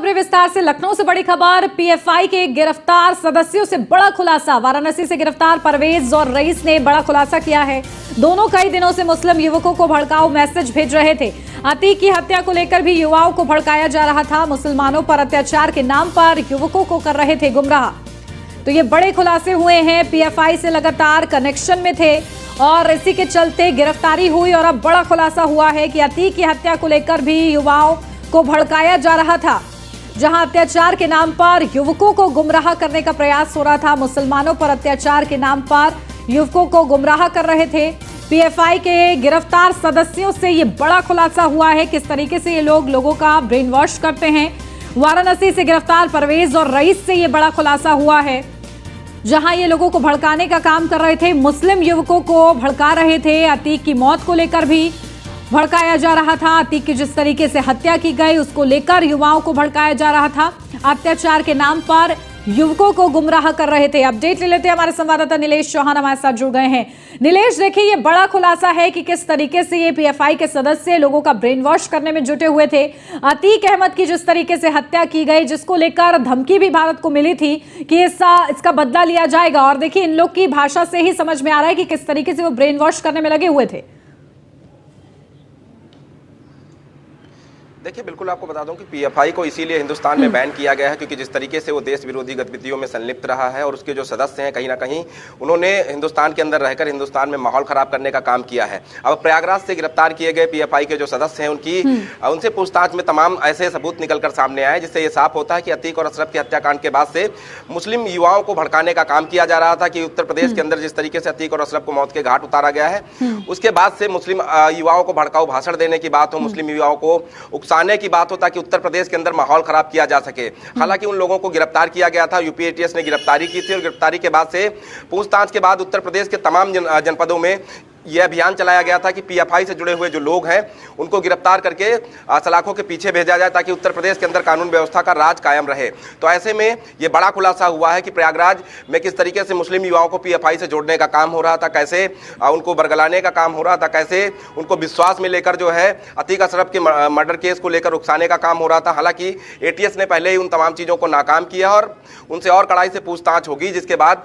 खबरें विस्तार से। लखनऊ से बड़ी खबर, पीएफआई के गिरफ्तार सदस्यों से बड़ा खुलासा। वाराणसी से गिरफ्तार परवेज और रईस ने बड़ा खुलासा किया है। दोनों कई दिनों से मुस्लिम युवकों को भड़काऊ मैसेज भेज रहे थे। अतीक की हत्या को लेकर भी युवाओं को भड़काया जा रहा था। मुसलमानों पर अत्याचार के नाम पर युवकों को कर रहे थे गुमराह। तो ये बड़े खुलासे हुए हैं। पीएफआई से लगातार कनेक्शन में थे और इसी के चलते गिरफ्तारी हुई और अब बड़ा खुलासा हुआ है कि अतीक की हत्या को लेकर भी युवाओं को भड़काया जा रहा था। जहां अत्याचार के नाम पर युवकों को गुमराह करने का प्रयास हो रहा था। मुसलमानों पर अत्याचार के नाम पर युवकों को गुमराह कर रहे थे। पीएफआई के गिरफ्तार सदस्यों से ये बड़ा खुलासा हुआ है किस तरीके से ये लोगों का ब्रेन वॉश करते हैं। वाराणसी से गिरफ्तार परवेज और रईस से ये बड़ा खुलासा हुआ है, जहां ये लोगों को भड़काने का काम कर रहे थे। मुस्लिम युवकों को भड़का रहे थे। अतीक की मौत को लेकर भी भड़काया जा रहा था। अतीक की जिस तरीके से हत्या की गई उसको लेकर युवाओं को भड़काया जा रहा था। अत्याचार के नाम पर युवकों को गुमराह कर रहे थे। अपडेट ले लेते हैं, हमारे संवाददाता नीलेश चौहान हमारे साथ जुड़ गए हैं। नीलेश, देखिए ये बड़ा खुलासा है कि किस तरीके से ये पीएफआई के सदस्य लोगों का ब्रेन वॉश करने में जुटे हुए थे। अतीक अहमद की जिस तरीके से हत्या की गई, जिसको लेकर धमकी भी भारत को मिली थी कि इसका बदला लिया जाएगा, और देखिए इन लोग की भाषा से ही समझ में आ रहा है कि किस तरीके से वो ब्रेन वॉश करने में लगे हुए थे। देखिए, बिल्कुल आपको बता दूं कि पीएफआई को इसीलिए हिंदुस्तान में बैन किया गया है क्योंकि जिस तरीके से वो देश विरोधी गतिविधियों में संलिप्त रहा है और उसके जो सदस्य हैं कहीं ना कहीं उन्होंने हिंदुस्तान के अंदर रहकर हिंदुस्तान में माहौल खराब करने का काम किया है। अब प्रयागराज से गिरफ्तार किए गए पीएफआई के जो सदस्य हैं उनसे पूछताछ में तमाम ऐसे सबूत निकलकर सामने आए जिससे ये साफ होता है कि अतीक और अशरफ की हत्याकांड के बाद से मुस्लिम युवाओं को भड़काने का काम किया जा रहा था कि उत्तर प्रदेश के अंदर जिस तरीके से अतीक और अशरफ को मौत के घाट उतारा गया है, उसके बाद से मुस्लिम युवाओं को भड़काऊ भाषण देने की बात हो, मुस्लिम युवाओं को उकसाने की बात हो ताकि उत्तर प्रदेश के अंदर माहौल खराब किया जा सके। हालांकि उन लोगों को गिरफ्तार किया गया था, यूपी एटीएस ने गिरफ्तारी की थी और गिरफ्तारी के बाद से पूछताछ के बाद उत्तर प्रदेश के तमाम जनपदों में यह अभियान चलाया गया था कि पीएफआई से जुड़े हुए जो लोग हैं उनको गिरफ्तार करके सलाखों के पीछे भेजा जाए ताकि उत्तर प्रदेश के अंदर कानून व्यवस्था का राज कायम रहे। तो ऐसे में यह बड़ा खुलासा हुआ है कि प्रयागराज में किस तरीके से मुस्लिम युवाओं को पीएफआई से जोड़ने का काम हो रहा था, कैसे उनको बरगलाने का काम हो रहा था, कैसे उनको विश्वास में लेकर जो है अतीक अशरफ के मर्डर केस को लेकर उकसाने का काम हो रहा था। हालांकि एटीएस ने पहले ही उन तमाम चीज़ों को नाकाम किया और उनसे और कड़ाई से पूछताछ होगी, जिसके बाद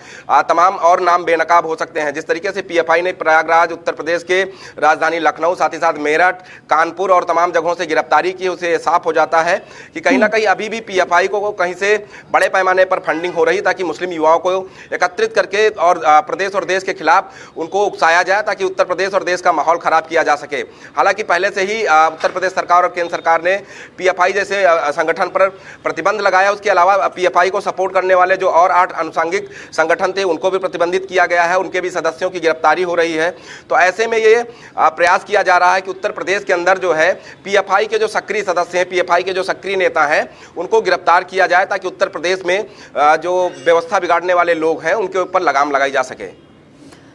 तमाम और नाम बेनकाब हो सकते हैं। जिस तरीके से पीएफआई ने प्रयागराज, उत्तर प्रदेश के राजधानी लखनऊ, साथ ही साथ मेरठ, कानपुर और तमाम जगहों से गिरफ्तारी की, उसे साफ हो जाता है कि कहीं ना कहीं अभी भी पीएफआई को कहीं से बड़े पैमाने पर फंडिंग हो रही ताकि मुस्लिम युवाओं को एकत्रित करके और प्रदेश और देश के खिलाफ उनको उकसाया जाए ताकि उत्तर प्रदेश और देश का माहौल खराब किया जा सके। हालांकि पहले से ही उत्तर प्रदेश सरकार और केंद्र सरकार ने पीएफआई जैसे संगठन पर प्रतिबंध लगाया। उसके अलावा पीएफआई को सपोर्ट करने वाले जो और 8 अनुषंगिक संगठन थे उनको भी प्रतिबंधित किया गया है, उनके भी सदस्यों की गिरफ्तारी हो रही है। तो ऐसे में ये प्रयास किया जा रहा है कि उत्तर प्रदेश के अंदर जो है पीएफआई के जो सक्रिय सदस्य हैं, पीएफआई के जो सक्रिय नेता हैं, उनको गिरफ्तार किया जाए ताकि उत्तर प्रदेश में जो व्यवस्था बिगाड़ने वाले लोग हैं उनके ऊपर लगाम लगाई जा सके।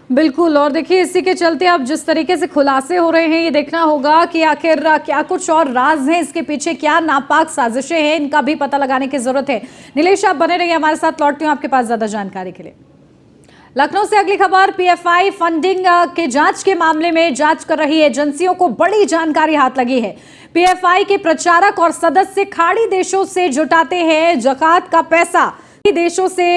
बिल्कुल, और देखिए इसी के चलते अब जिस तरीके से खुलासे हो रहे हैं, ये देखना होगा कि आखिर क्या कुछ और राज हैं इसके पीछे, क्या नापाक साजिशें हैं, इनका भी पता लगाने की जरूरत है। नीलेश, आप बने रहिए हमारे साथ, लौटती हूँ आपके पास ज्यादा जानकारी के लिए। लखनऊ से अगली खबर, पीएफआई फंडिंग के जांच के मामले में जांच कर रही एजेंसियों को बड़ी जानकारी हाथ लगी है। पीएफआई के प्रचारक और सदस्य खाड़ी देशों से जुटाते हैं ज़कात का पैसा। देशों से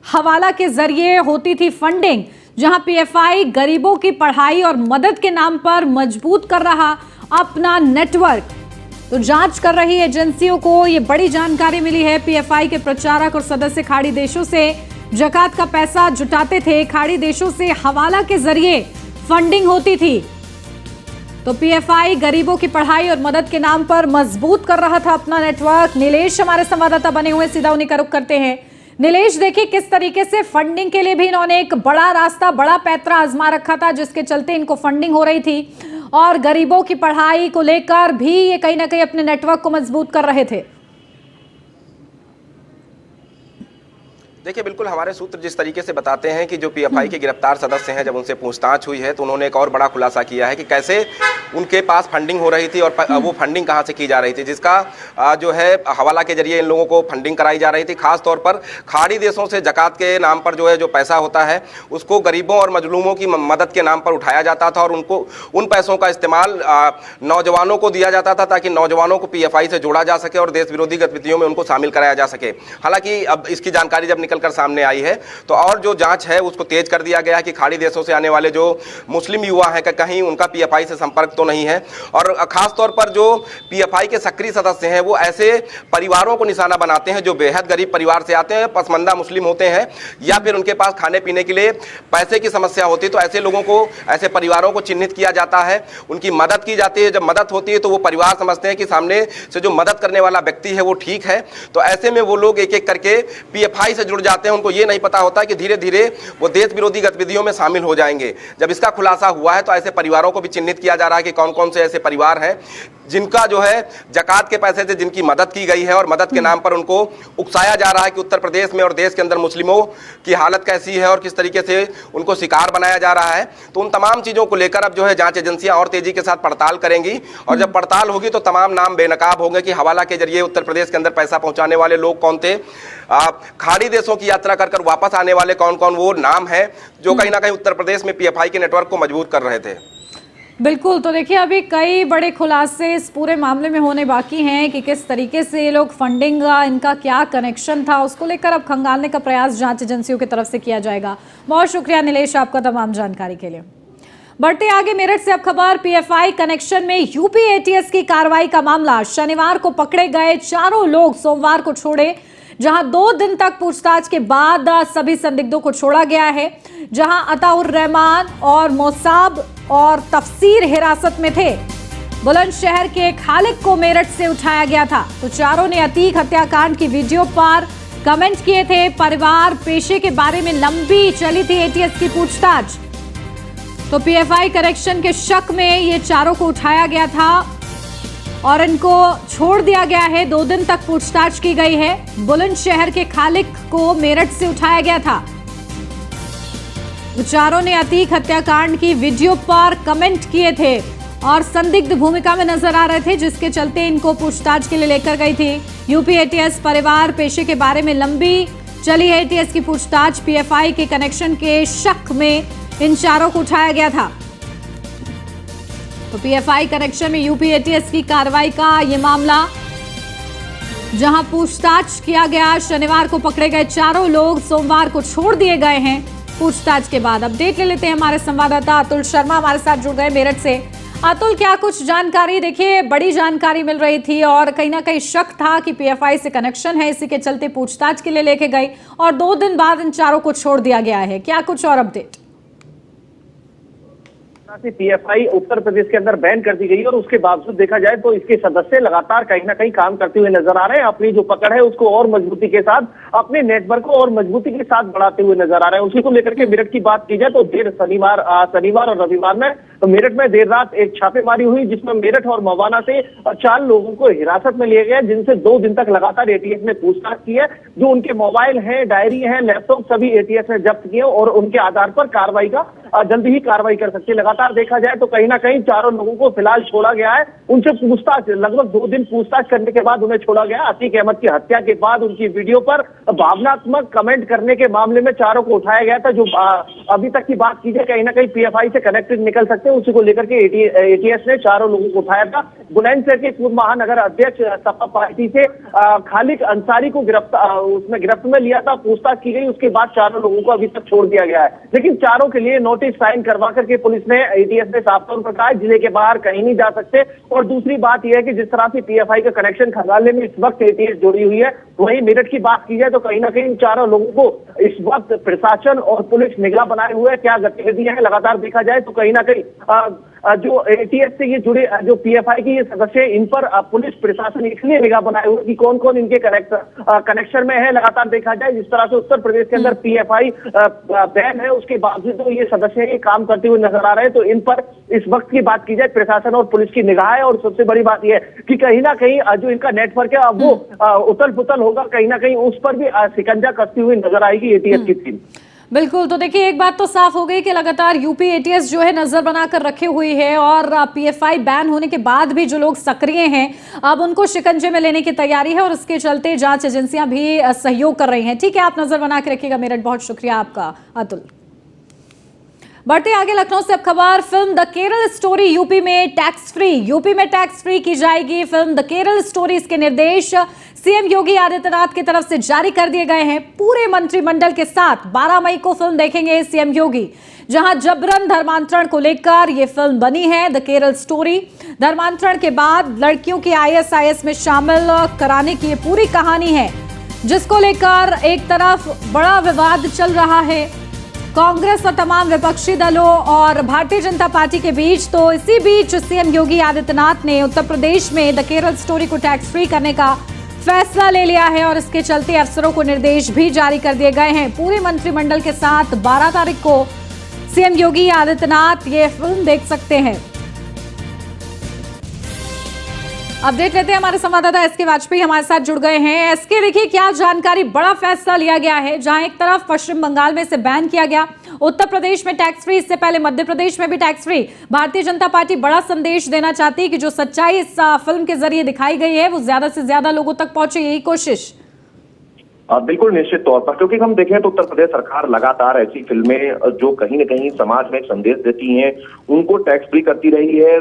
हवाला के जरिए होती थी फंडिंग, जहां पीएफआई गरीबों की पढ़ाई और मदद के नाम पर मजबूत कर रहा अपना नेटवर्क। तो जांच कर रही एजेंसियों को ये बड़ी जानकारी मिली है। पीएफआई के प्रचारक और सदस्य खाड़ी देशों से ज़कात का पैसा जुटाते थे, खाड़ी देशों से हवाला के जरिए फंडिंग होती थी। तो पीएफआई गरीबों की पढ़ाई और मदद के नाम पर मजबूत कर रहा था अपना नेटवर्क। नीलेश हमारे संवाददाता बने हुए, सीधा उन्हीं का रुख करते हैं। नीलेश, देखिए किस तरीके से फंडिंग के लिए भी इन्होंने एक बड़ा रास्ता, बड़ा पैंतरा आजमा रखा था, जिसके चलते इनको फंडिंग हो रही थी और गरीबों की पढ़ाई को लेकर भी ये कहीं ना कहीं अपने नेटवर्क को मजबूत कर रहे थे। देखिए, बिल्कुल हमारे सूत्र जिस तरीके से बताते हैं कि जो पीएफआई के गिरफ्तार सदस्य हैं, जब उनसे पूछताछ हुई है तो उन्होंने एक और बड़ा खुलासा किया है कि कैसे उनके पास फंडिंग हो रही थी और वो फंडिंग कहां से की जा रही थी, जिसका जो है हवाला के जरिए इन लोगों को फंडिंग कराई जा रही थी। खास तौर पर खाड़ी देशों से ज़कात के नाम पर जो है जो पैसा होता है उसको गरीबों और मजलूमों की मदद के नाम पर उठाया जाता था और उनको उन पैसों का इस्तेमाल नौजवानों को दिया जाता था ताकि नौजवानों को पीएफआई से जोड़ा जा सके और देश विरोधी गतिविधियों में उनको शामिल कराया जा सके। हालांकि अब इसकी जानकारी जब निकलकर सामने आई है तो और जो जांच है उसको तेज कर दिया गया है कि खाड़ी देशों से आने वाले जो मुस्लिम युवा हैं कहीं उनका पीएफआई से संपर्क तो नहीं है। और खास तौर पर जो पीएफआई के सक्रिय सदस्य हैं वो ऐसे परिवारों को निशाना बनाते हैं जो बेहद गरीब परिवार से आते हैं, पसमंदा मुस्लिम होते हैं या फिर उनके पास खाने पीने के लिए पैसे की समस्या होती है। तो ऐसे लोगों को, ऐसे परिवारों को चिन्हित किया जाता है, उनकी मदद की जाती है। जब मदद होती है तो वो परिवार समझते हैं कि सामने से जो मदद करने वाला व्यक्ति है वो ठीक है, तो ऐसे में वो लोग एक एक करके पीएफआई से जुड़ जाते हैं। उनको ये नहीं पता होता है कि धीरे धीरे वो देश विरोधी गतिविधियों में शामिल हो जाएंगे। जब इसका खुलासा हुआ है तो ऐसे परिवारों को भी चिन्हित किया जा रहा है कि कौन कौन से ऐसे परिवार हैं जिनका जो है ज़कात के पैसे से जिनकी मदद की गई है और मदद के नाम पर उनको उकसाया जा रहा है कि उत्तर प्रदेश में और देश के अंदर मुस्लिमों की हालत कैसी है और किस तरीके से उनको शिकार बनाया जा रहा है। तो उन तमाम चीज़ों को लेकर अब जो है जांच एजेंसियां और तेजी के साथ पड़ताल करेंगी और जब पड़ताल होगी तो तमाम नाम बेनकाब होंगे कि हवाला के जरिए उत्तर प्रदेश के अंदर पैसा पहुंचाने वाले लोग कौन थे, खाड़ी देशों की यात्रा कर वापस आने वाले कौन कौन वो नाम है जो कहीं ना कहीं उत्तर प्रदेश में पीएफआई के नेटवर्क को मजबूत कर रहे थे। बिल्कुल, तो देखिए अभी कई बड़े खुलासे इस पूरे मामले में होने बाकी हैं कि किस तरीके से ये लोग फंडिंग का इनका क्या कनेक्शन था, उसको लेकर अब खंगालने का प्रयास जांच एजेंसियों की तरफ से किया जाएगा। बहुत शुक्रिया नीलेश आपका तमाम जानकारी के लिए। बढ़ते आगे मेरठ से अब खबर, पीएफआई कनेक्शन में यूपी एटीएस की कार्रवाई का मामला। शनिवार को पकड़े गए चारों लोग सोमवार को छोड़े, जहां 2 दिन तक पूछताछ के बाद सभी संदिग्धों को छोड़ा गया है। जहां अताउर रहमान और मोसाब और तफसीर हिरासत में थे। बुलंदशहर के खालिक को मेरठ से उठाया गया था। तो चारों ने अतीक हत्याकांड की वीडियो पर कमेंट किए थे। परिवार पेशे के बारे में लंबी चली थी एटीएस की पूछताछ। तो पीएफआई कनेक्शन के शक में ये चारों को उठाया गया था और इनको छोड़ दिया गया है। 2 दिन तक पूछताछ की गई है। बुलंदशहर के खालिक को मेरठ से उठाया गया था। चारों ने अतीक हत्याकांड की वीडियो पर कमेंट किए थे और संदिग्ध भूमिका में नजर आ रहे थे, जिसके चलते इनको पूछताछ के लिए लेकर गई थी यूपी एटीएस। परिवार पेशे के बारे में लंबी चली है एटीएस की पूछताछ। पीएफआई के कनेक्शन के शक में इन चारों को उठाया गया था। तो पीएफआई कनेक्शन में यूपी एटीएस की कार्रवाई का ये मामला, जहां पूछताछ किया गया। शनिवार को पकड़े गए चारों लोग सोमवार को छोड़ दिए गए हैं पूछताछ के बाद। अपडेट ले लेते हैं, हमारे संवाददाता अतुल शर्मा हमारे साथ जुड़ गए मेरठ से। अतुल, क्या कुछ जानकारी? देखिए बड़ी जानकारी मिल रही थी और कहीं ना कहीं शक था कि पीएफआई से कनेक्शन है, इसी के चलते पूछताछ के लिए लेके गई और 2 दिन बाद इन चारों को छोड़ दिया गया है। क्या कुछ और अपडेट? पीएफआई उत्तर प्रदेश के अंदर बैन कर दी गई और उसके बावजूद देखा जाए तो इसके सदस्य लगातार कहीं ना कहीं काम करते हुए नजर आ रहे हैं। अपनी जो पकड़ है उसको और मजबूती के साथ, अपने नेटवर्क को और मजबूती के साथ बढ़ाते हुए नजर आ रहे हैं। उसी को लेकर के मेरठ की बात की जाए तो शनिवार और रविवार में तो मेरठ में देर रात एक छापेमारी हुई, जिसमें मेरठ और मवाना से 4 लोगों को हिरासत में लिया गया, जिनसे 2 दिन तक लगातार एटीएस ने पूछताछ की है। जो उनके मोबाइल है, डायरी है, लैपटॉप सभी एटीएस ने जब्त किए और उनके आधार पर कार्रवाई का जल्दी ही कार्रवाई कर सकती है। लगातार देखा जाए तो कहीं ना कहीं चारों लोगों को फिलहाल छोड़ा गया है। उनसे पूछताछ, लगभग 2 दिन पूछताछ करने के बाद उन्हें छोड़ा गया। अतीक अहमद की हत्या के बाद उनकी वीडियो पर भावनात्मक कमेंट करने के मामले में चारों को उठाया गया था। जो अभी तक की बात की जाए कहीं ना कहीं पीएफआई से कनेक्टेड निकल सकते हैं, उसी को लेकर के एटीएस ने चारों लोगों को उठाया था। बुलंदशहर के पूर्व महानगर अध्यक्ष सपा पार्टी से खालिक अंसारी को गिरफ्त में लिया था, पूछताछ की गई, उसके बाद चारों लोगों को अभी तक छोड़ दिया गया है। लेकिन चारों के लिए नोटिस साइन करवा करके पुलिस ने, एटीएस ने साफ तौर पर कहा जिले के बाहर कहीं नहीं जा सकते। और दूसरी बात यह है कि जिस तरह से पीएफआई का कनेक्शन खंगालने में इस वक्त एटीएस जुड़ी हुई है, वहीं मेरठ की बात की जाए तो कहीं ना कहीं चारों लोगों को इस वक्त प्रशासन और पुलिस निगरान बनाए हुए क्या गतिविधियां हैं लगातार देखा जाए तो कहीं ना कहीं जो एटीएस से ये जुड़े जो पीएफआई के ये सदस्य हैं, इन पर पुलिस प्रशासन इसलिए निगाह बनाए हुए कि कौन कौन इनके कनेक्शन में है। लगातार देखा जाए जिस तरह से उत्तर प्रदेश के अंदर पीएफआई बैन है, उसके बावजूद तो ये सदस्य ये काम करते हुए नजर आ रहे हैं। तो इन पर इस वक्त की बात की जाए प्रशासन और पुलिस की निगाह है। और सबसे बड़ी बात यह है कि कहीं ना कहीं जो इनका नेटवर्क है वो उथल पुथल होगा, कहीं ना कहीं उस पर भी शिकंजा कसती हुई नजर आएगी एटीएस की टीम। बिल्कुल। तो देखिए, एक बात तो साफ हो गई कि लगातार यूपी एटीएस जो है नजर बनाकर रखे हुई है और पीएफआई बैन होने के बाद भी जो लोग सक्रिय हैं अब उनको शिकंजे में लेने की तैयारी है और उसके चलते जांच एजेंसियां भी सहयोग कर रही हैं। ठीक है, आप नजर बना के रखिएगा मेरठ। बहुत शुक्रिया आपका अतुल। बढ़ते आगे लखनऊ से अब खबर, film the Kerala story UP में टैक्स फ्री की जाएगी। फिल्म द केरल स्टोरी, इसके निर्देश सीएम योगी आदित्यनाथ की तरफ से जारी कर दिए गए हैं। पूरे मंत्रिमंडल के साथ 12 मई को फिल्म देखेंगे सीएम योगी, जहां जबरन धर्मांतरण को लेकर यह फिल्म बनी है द केरल स्टोरी। धर्मांतरण के बाद लड़कियों की आईएसआईएस में शामिल कराने की ये पूरी कहानी है, जिसको लेकर एक तरफ बड़ा विवाद चल रहा है कांग्रेस और तमाम विपक्षी दलों और भारतीय जनता पार्टी के बीच। तो इसी बीच सीएम योगी आदित्यनाथ ने उत्तर प्रदेश में द केरल स्टोरी को टैक्स फ्री करने का फैसला ले लिया है और इसके चलते अफसरों को निर्देश भी जारी कर दिए गए हैं। पूरे मंत्रिमंडल के साथ 12 तारीख को सीएम योगी आदित्यनाथ ये फिल्म देख सकते हैं। अपडेट लेते हैं, हमारे संवाददाता एसके वाजपेयी हमारे साथ जुड़ गए हैं। एसके, देखिए क्या जानकारी, बड़ा फैसला लिया गया है जहां एक तरफ पश्चिम बंगाल में इसे बैन किया गया, उत्तर प्रदेश में टैक्स फ्री, इससे पहले मध्य प्रदेश में भी tax free. Bharatiya Janata party बड़ा संदेश देना चाहती है कि जो सच्चाई इस फिल्म के जरिए दिखाई गई है वो ज्यादा से ज्यादा लोगों तक पहुंचे, यही कोशिश। बिल्कुल निश्चित तौर पर, क्योंकि हम देखें तो उत्तर प्रदेश सरकार लगातार ऐसी फिल्में जो कहीं न कहीं समाज में एक संदेश देती हैं उनको टैक्स फ्री करती रही है।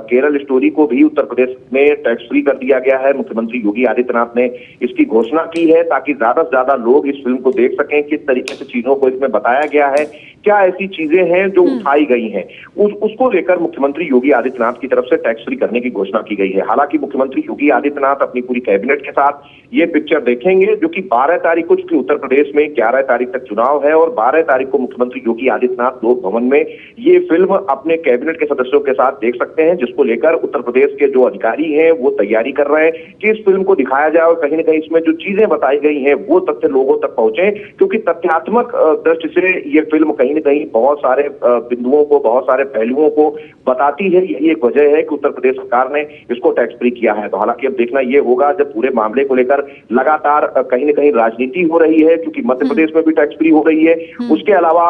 केरल स्टोरी को भी उत्तर प्रदेश में टैक्स फ्री कर दिया गया है। मुख्यमंत्री योगी आदित्यनाथ ने इसकी घोषणा की है ताकि ज्यादा से ज्यादा लोग इस फिल्म को देख सकें, किस तरीके से चीजों को इसमें बताया गया है, क्या ऐसी चीजें हैं जो उठाई गई हैं, उसको लेकर मुख्यमंत्री योगी आदित्यनाथ की तरफ से टैक्स फ्री करने की घोषणा की गई है। हालांकि मुख्यमंत्री योगी आदित्यनाथ अपनी पूरी कैबिनेट के साथ ये पिक्चर देखेंगे, जो कि 12 तारीख को, चूंकि उत्तर प्रदेश में 11 तारीख तक चुनाव है और 12 तारीख को मुख्यमंत्री योगी आदित्यनाथ लोक भवन में ये फिल्म अपने कैबिनेट के सदस्यों के साथ देख सकते हैं, जिसको लेकर उत्तर प्रदेश के जो अधिकारी हैं वो तैयारी कर रहे हैं कि इस फिल्म को दिखाया जाए और कहीं ना कहीं इसमें जो चीजें बताई गई हैं वो तथ्य लोगों तक पहुंचे, क्योंकि तथ्यात्मक दृष्टि से ये फिल्म कहीं ना कहीं बहुत सारे बिंदुओं को, बहुत सारे पहलुओं को बताती है। यही एक वजह है कि उत्तर प्रदेश सरकार ने इसको टैक्स फ्री किया है। तो हालांकि अब देखना ये होगा, जब पूरे मामले को लेकर लगातार कहीं ना कहीं राजनीति हो रही है, क्योंकि मध्य प्रदेश में भी टैक्स फ्री हो रही है, उसके अलावा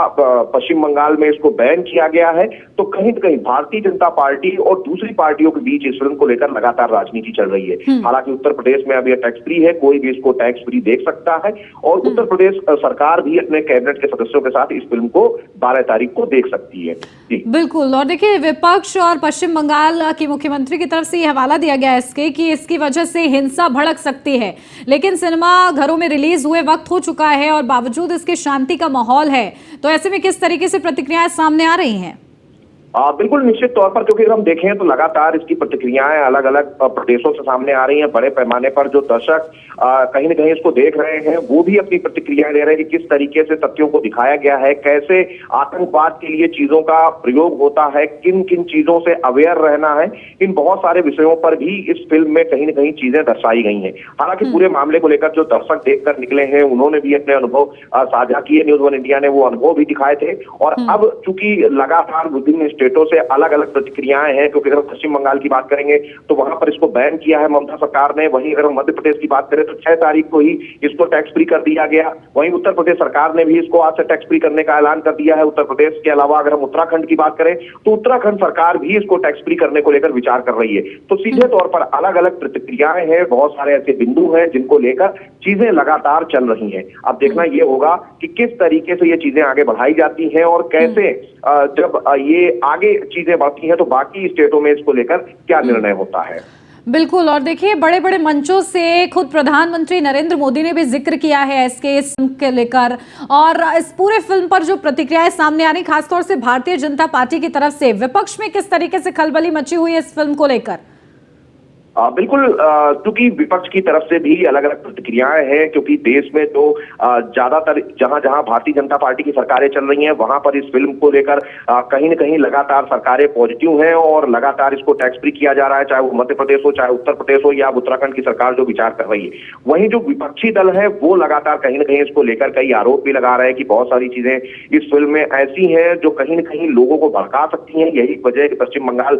पश्चिम बंगाल में इसको बैन किया गया है, तो कहीं न कहीं भारतीय जनता पार्टी और दूसरी पार्टियों के बीच इस फिल्म को लेकर लगातार राजनीति चल रही है। हालांकि उत्तर प्रदेश में अब यह टैक्स फ्री है, कोई भी इसको टैक्स फ्री देख सकता है और उत्तर प्रदेश सरकार भी अपने कैबिनेट के सदस्यों के साथ इस फिल्म को 12 तारीख को देख सकती है। बिल्कुल। और देखिए, विपक्ष और पश्चिम बंगाल की मुख्यमंत्री की तरफ से यह हवाला दिया गया है इसके कि इसकी वजह से हिंसा भड़क सकती है, लेकिन सिनेमा घरों में रिलीज हुए वक्त हो चुका है और बावजूद इसके शांति का माहौल है। तो ऐसे में किस तरीके से प्रतिक्रियाएं सामने आ रही हैं? बिल्कुल निश्चित तौर पर, क्योंकि अगर हम देखें तो लगातार इसकी प्रतिक्रियाएं अलग अलग प्रदेशों से सामने आ रही हैं। बड़े पैमाने पर जो दर्शक कहीं न कहीं इसको देख रहे हैं वो भी अपनी प्रतिक्रियाएं दे रहे हैं कि किस तरीके से तथ्यों को दिखाया गया है, कैसे आतंकवाद के लिए चीजों का प्रयोग होता है, किन किन चीजों से अवेयर रहना है। इन बहुत सारे विषयों पर भी इस फिल्म में कहीं न कहीं चीजें दर्शाई गई हैं। हालांकि पूरे मामले को लेकर जो दर्शक देखकर निकले हैं उन्होंने भी अपने अनुभव साझा किए। न्यूज़ वन इंडिया ने वो अनुभव भी दिखाए थे। और अब चूंकि लगातार विभिन्न स्टेटों से अलग अलग प्रतिक्रियाएं हैं, क्योंकि अगर पश्चिम बंगाल की बात करेंगे तो वहां पर इसको बैन किया है ममता सरकार ने। वहीं अगर हम मध्य प्रदेश की बात करें तो 6 तारीख को ही इसको टैक्स फ्री कर दिया गया। वहीं उत्तर प्रदेश सरकार ने भी इसको आज से टैक्स फ्री करने का ऐलान कर दिया है। उत्तर प्रदेश के अलावा अगर हम उत्तराखंड की बात करें तो उत्तराखंड सरकार भी इसको टैक्स फ्री करने को लेकर विचार कर रही है। तो सीधे तौर पर अलग अलग प्रतिक्रियाएं हैं, बहुत सारे ऐसे बिंदु हैं जिनको लेकर चीजें लगातार चल रही हैं। अब देखना यह होगा कि किस तरीके से ये चीजें आगे बढ़ाई जाती हैं और कैसे जब ये आगे चीजें बढ़ती हैं तो बाकी स्टेटों में इसको लेकर क्या निर्णय होता है। बिल्कुल। और देखिए, बड़े बड़े मंचों से खुद प्रधानमंत्री नरेंद्र मोदी ने भी जिक्र किया है इसके फिल्म के लेकर, और इस पूरे फिल्म पर जो प्रतिक्रियाएं सामने आ रही, खासतौर से भारतीय जनता पार्टी की तरफ से, विपक्ष में किस तरीके से खलबली मची हुई है इस फिल्म को लेकर? बिल्कुल, क्योंकि विपक्ष की तरफ से भी अलग अलग प्रतिक्रियाएं हैं, क्योंकि देश में तो ज्यादातर जहां जहां भारतीय जनता पार्टी की सरकारें चल रही हैं वहां पर इस फिल्म को लेकर कहीं न कहीं लगातार सरकारें पॉजिटिव हैं और लगातार इसको टैक्स फ्री किया जा रहा है, चाहे वो मध्य प्रदेश हो, चाहे उत्तर प्रदेश हो या उत्तराखंड की सरकार जो विचार कर रही है। वहीं जो विपक्षी दल है वो लगातार कहीं न कहीं इसको लेकर कई आरोप भी लगा रहे हैं कि बहुत सारी चीजें इस फिल्म में ऐसी हैं जो कहीं न कहीं लोगों को भड़का सकती हैं। यही वजह है कि पश्चिम बंगाल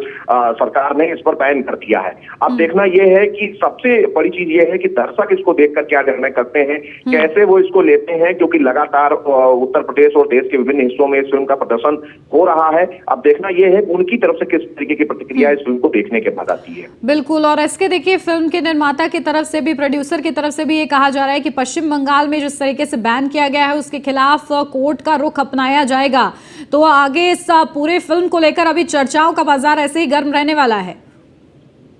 सरकार ने इस पर बैन कर दिया है। अब देखना यह है कि सबसे बड़ी चीज यह है कि दर्शक इसको देखकर क्या निर्णय करते हैं, कैसे वो इसको लेते हैं, क्योंकि लगातार उत्तर प्रदेश और देश के विभिन्न हिस्सों में इस फिल्म का प्रदर्शन हो रहा है। अब देखना यह है कि उनकी तरफ से किस तरीके की प्रतिक्रिया इस फिल्म को देखने के बाद आती है। बिल्कुल, और इसके देखिए फिल्म के निर्माता की तरफ से भी, प्रोड्यूसर की तरफ से भी ये कहा जा रहा है कि पश्चिम बंगाल में जिस तरीके से बैन किया गया है उसके खिलाफ कोर्ट का रुख अपनाया जाएगा। तो आगे इस पूरे फिल्म को लेकर अभी चर्चाओं का बाजार ऐसे ही गर्म रहने वाला है।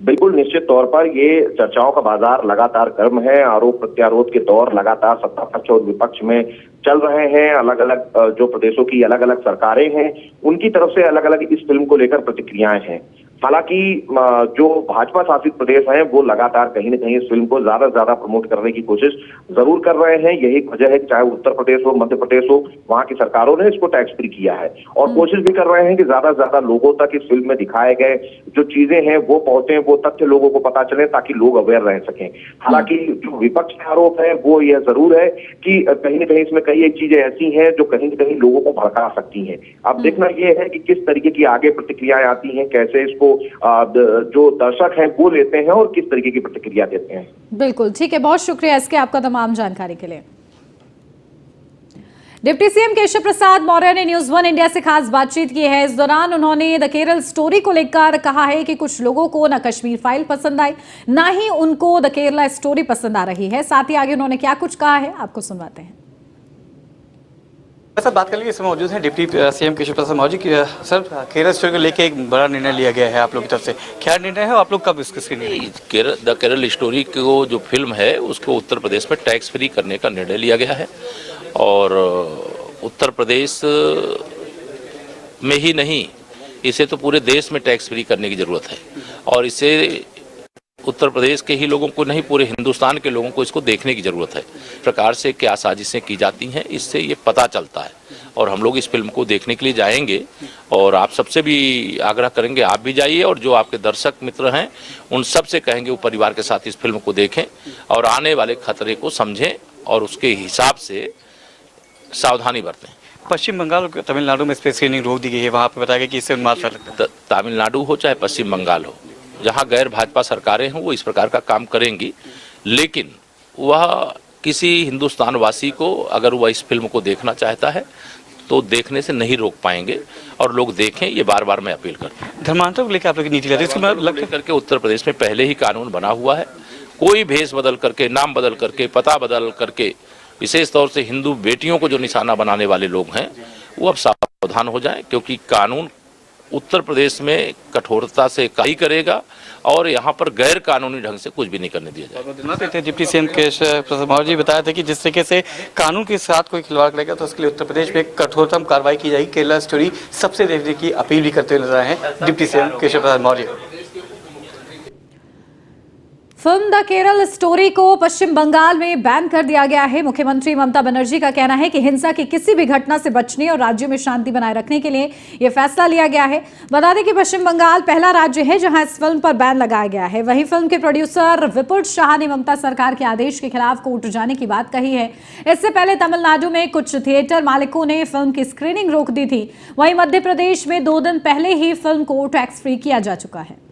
बिल्कुल, निश्चित तौर पर ये चर्चाओं का बाजार लगातार गर्म है। आरोप प्रत्यारोप के दौर लगातार सत्ता पक्ष और विपक्ष में चल रहे हैं। अलग अलग जो प्रदेशों की अलग अलग सरकारें हैं उनकी तरफ से अलग अलग इस फिल्म को लेकर प्रतिक्रियाएं हैं। हालांकि जो भाजपा शासित प्रदेश हैं वो लगातार कहीं न कहीं इस फिल्म को ज्यादा से ज्यादा प्रमोट करने की कोशिश जरूर कर रहे हैं। यही वजह है कि चाहे उत्तर प्रदेश हो, मध्य प्रदेश हो, वहां की सरकारों ने इसको टैक्स फ्री किया है और कोशिश भी कर रहे हैं कि ज्यादा से ज्यादा लोगों तक इस फिल्म में दिखाए गए जो चीजें हैं वो पहुंचे, वो तथ्य लोगों को पता चले ताकि लोग अवेयर रह सकें। हालांकि जो विपक्ष का आरोप है वो यह जरूर है कि कहीं न कहीं इसमें कई एक चीजें ऐसी हैं जो कहीं न कहीं लोगों को भड़का सकती हैं। अब देखना यह है कि किस तरीके की आगे प्रतिक्रियाएं आती हैं, कैसे इसको जो दर्शक हैं वो लेते हैं और किस तरीके की प्रतिक्रिया देते हैं। बिल्कुल ठीक है, बहुत शुक्रिया इसके आपका तमाम जानकारी के लिए। डिप्टी सीएम केशव प्रसाद मौर्य ने न्यूज़ 1 इंडिया से खास बातचीत की है। इस दौरान उन्होंने द केरल स्टोरी को लेकर कहा है कि कुछ लोगों को न कश्मीर फाइल पसंद आई, ना ही उनको द केरला स्टोरी पसंद आ रही है। साथ ही आगे उन्होंने क्या कुछ कहा है आपको सुनवाते हैं। सर, बात कर लीजिए, इसमें मौजूद है deputy CM Keshav Prasad Maurya ji. Sir, Kerala story को लेकर एक बड़ा निर्णय लिया गया है आप लोग की तरफ से, क्या निर्णय है, आप लोग कब इसकी द केरल स्टोरी को जो फिल्म है उसको उत्तर प्रदेश में टैक्स फ्री करने का निर्णय लिया गया है और उत्तर प्रदेश में ही नहीं, इसे तो पूरे देश में टैक्स फ्री करने की जरूरत है और इसे उत्तर प्रदेश के ही लोगों को नहीं, पूरे हिंदुस्तान के लोगों को इसको देखने की जरूरत है। प्रकार से क्या साजिशें की जाती हैं इससे ये पता चलता है और हम लोग इस फिल्म को देखने के लिए जाएंगे और आप सबसे भी आग्रह करेंगे आप भी जाइए और जो आपके दर्शक मित्र हैं उन सब से कहेंगे वो परिवार के साथ इस फिल्म को देखें और आने वाले खतरे को समझें और उसके हिसाब से सावधानी बरतें। पश्चिम बंगाल और तमिलनाडु में स्क्रीनिंग रोक दी गई है, वहाँ पर बताया गया कि इससे उन्माद फैल सकता है। तमिलनाडु हो चाहे पश्चिम बंगाल हो, जहाँ गैर भाजपा सरकारें हों वो इस प्रकार का काम करेंगी, लेकिन वह किसी हिंदुस्तान वासी को अगर वह इस फिल्म को देखना चाहता है तो देखने से नहीं रोक पाएंगे और लोग देखें, ये बार बार मैं अपील करता हूँ। धर्मांतर को लेकर आप लोग की नीति लेकर करके उत्तर प्रदेश में पहले ही कानून बना हुआ है। कोई भेष बदल करके, नाम बदल करके, पता बदल करके, विशेष तौर से हिंदू बेटियों को जो निशाना बनाने वाले लोग हैं वो अब सावधान हो जाएं, क्योंकि कानून उत्तर प्रदेश में कठोरता से कार्य करेगा और यहाँ पर गैर कानूनी ढंग से कुछ भी नहीं करने दिया जाएगा। डिप्टी सीएम केशव प्रसाद मौर्य जी बताया था कि जिस तरीके से कानून के साथ कोई खिलवाड़ करेगा तो उसके लिए उत्तर प्रदेश में कठोरतम कार्रवाई की जाएगी। केरला स्टोरी सबसे देखने की अपील भी करते हुए नजर आए हैं deputy CM Keshav Prasad Maurya. Film the Kerala story को पश्चिम बंगाल में बैन कर दिया गया है। मुख्यमंत्री ममता बनर्जी का कहना है कि हिंसा की किसी भी घटना से बचने और राज्य में शांति बनाए रखने के लिए यह फैसला लिया गया है। बता दें कि पश्चिम बंगाल पहला राज्य है जहां इस फिल्म पर बैन लगाया गया है। वहीं फिल्म के प्रोड्यूसर विपुल शाह ने ममता सरकार के आदेश के खिलाफ कोर्ट जाने की बात कही है। इससे पहले तमिलनाडु में कुछ थिएटर मालिकों ने फिल्म की स्क्रीनिंग रोक दी थी। वहीं मध्य प्रदेश में 2 दिन पहले ही फिल्म को टैक्स फ्री किया जा चुका है।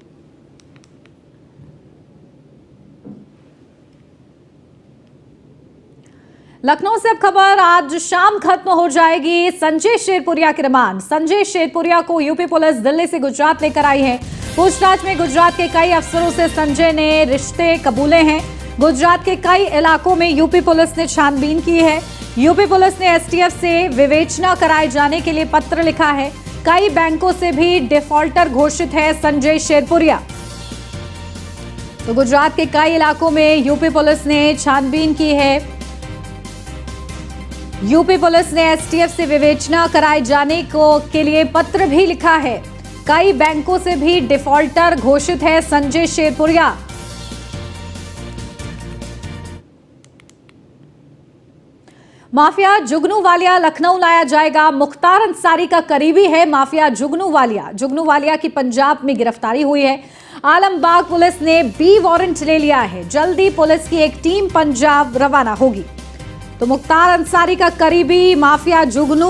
लखनऊ से अब खबर, आज शाम खत्म हो जाएगी संजय शेरपुरिया की रिमांड। संजय शेरपुरिया को यूपी पुलिस दिल्ली से गुजरात लेकर आई है। पूछताछ में गुजरात के कई अफसरों से संजय ने रिश्ते कबूले हैं। गुजरात के कई इलाकों में यूपी पुलिस ने छानबीन की है। यूपी पुलिस ने एसटीएफ से विवेचना कराए जाने के लिए पत्र लिखा है। कई बैंकों से भी डिफॉल्टर घोषित है संजय शेरपुरिया। तो गुजरात के कई इलाकों में यूपी पुलिस ने छानबीन की है। यूपी पुलिस ने एसटीएफ से विवेचना कराए जाने के लिए पत्र भी लिखा है। कई बैंकों से भी डिफॉल्टर घोषित है संजय शेरपुरिया। माफिया जुगनू वालिया लखनऊ लाया जाएगा। मुख्तार अंसारी का करीबी है माफिया जुगनू वालिया की पंजाब में गिरफ्तारी हुई है। आलमबाग पुलिस ने बी वारंट ले लिया है। जल्दी पुलिस की एक टीम पंजाब रवाना होगी। तो मुख्तार अंसारी का करीबी माफिया जुगनू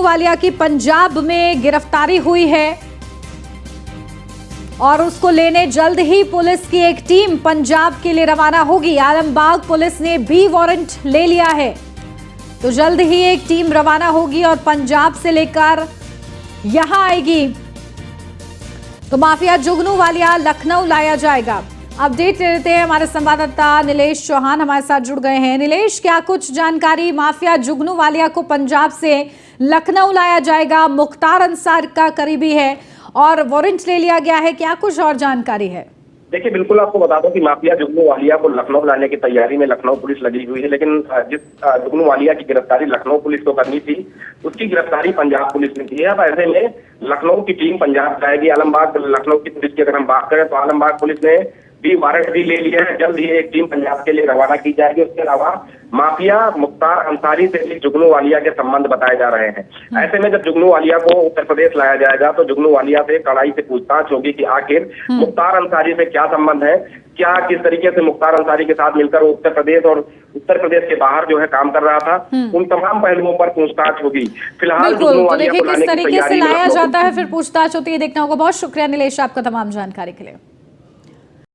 वालिया की पंजाब में गिरफ्तारी हुई है और उसको लेने जल्द ही पुलिस की एक टीम पंजाब के लिए रवाना होगी। आलमबाग पुलिस ने बी वारंट ले लिया है, तो जल्द ही एक टीम रवाना होगी और पंजाब से लेकर यहां आएगी। तो माफिया जुगनू वालिया लखनऊ लाया जाएगा। अपडेट ले लेते हैं, हमारे संवाददाता नीलेश चौहान हमारे साथ जुड़ गए हैं। नीलेश, क्या कुछ जानकारी? माफिया जुगनू वालिया को पंजाब से लखनऊ लाया जाएगा, मुख्तार अंसार का करीबी है और वारंट ले लिया गया है, क्या कुछ और जानकारी है? देखिए, बिल्कुल आपको बता दूं कि माफिया जुगनू वालिया को लखनऊ लाने की तैयारी में लखनऊ पुलिस लगी हुई है, लेकिन जिस जुगनू वालिया की गिरफ्तारी लखनऊ पुलिस को करनी थी, उसकी गिरफ्तारी पंजाब पुलिस ने की है। अब ऐसे में लखनऊ की टीम पंजाब जाएगी। आलमबाग लखनऊ की पुलिस की अगर हम बात करें तो आलमबाग पुलिस ने भी वारंट भी ले लिया है। जल्द ही एक टीम पंजाब के लिए रवाना की जाएगी। उसके अलावा माफिया मुख्तार अंसारी से भी जुगनू वालिया के संबंध बताए जा रहे हैं। ऐसे में जब जुगनू वालिया को उत्तर प्रदेश लाया जाएगा तो जुगनू वालिया से कड़ाई से पूछताछ होगी कि आखिर मुख्तार अंसारी से क्या संबंध है, क्या किस तरीके से मुख्तार अंसारी के साथ मिलकर वो उत्तर प्रदेश के बाहर जो है काम कर रहा था। उन तमाम पहलुओं पर पूछताछ होगी। फिलहाल जुगनू वालिया को लाने की तैयारी किस तरीके से लाया जाता है, फिर पूछताछ होती है, देखना होगा। बहुत शुक्रिया नीलेश आपका तमाम जानकारी के लिए।